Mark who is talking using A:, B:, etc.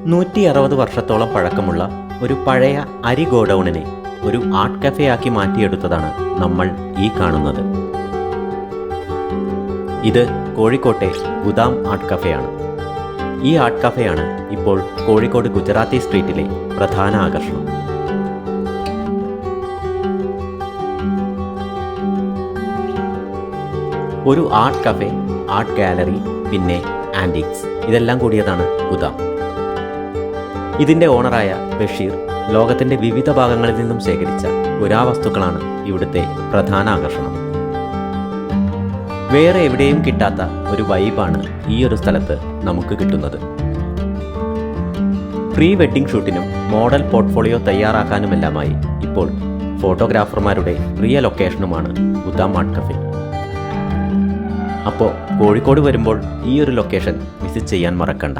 A: 160 വർഷത്തോളം പഴക്കമുള്ള ഒരു പഴയ അരി ഗോഡൌണിനെ ഒരു ആർട്ട് കഫേയാക്കി മാറ്റിയെടുത്തതാണ് നമ്മൾ ഈ കാണുന്നത്. ഇത് കോഴിക്കോട്ടെ ഗുദാം ആർട്ട് കഫേയാണ്. ഈ ആർട്ട് കഫേയാണ് ഇപ്പോൾ കോഴിക്കോട് ഗുജറാത്തി സ്ട്രീറ്റിലെ പ്രധാന ആകർഷണം. ഒരു ആർട്ട് കഫേ, ആർട്ട് ഗാലറി, പിന്നെ ആൻറ്റിക്സ്, ഇതെല്ലാം കൂടിയതാണ് ഗുദാം. ഇതിൻ്റെ ഓണറായ ബഷീർ ലോകത്തിൻ്റെ വിവിധ ഭാഗങ്ങളിൽ നിന്നും ശേഖരിച്ച പുരാവസ്തുക്കളാണ് ഇവിടുത്തെ പ്രധാന ആകർഷണം. വേറെ എവിടെയും കിട്ടാത്ത ഒരു വൈബാണ് ഈ ഒരു സ്ഥലത്ത് നമുക്ക് കിട്ടുന്നത്. പ്രീ വെഡ്ഡിംഗ് ഷൂട്ടിനും മോഡൽ പോർട്ട്ഫോളിയോ തയ്യാറാക്കാനുമെല്ലാമായി ഇപ്പോൾ ഫോട്ടോഗ്രാഫർമാരുടെ പ്രിയ ലൊക്കേഷനുമാണ് ഗുദാം ആർട്ട് കഫേ. അപ്പോൾ കോഴിക്കോട് വരുമ്പോൾ ഈ ഒരു ലൊക്കേഷൻ വിസിറ്റ് ചെയ്യാൻ മറക്കണ്ട.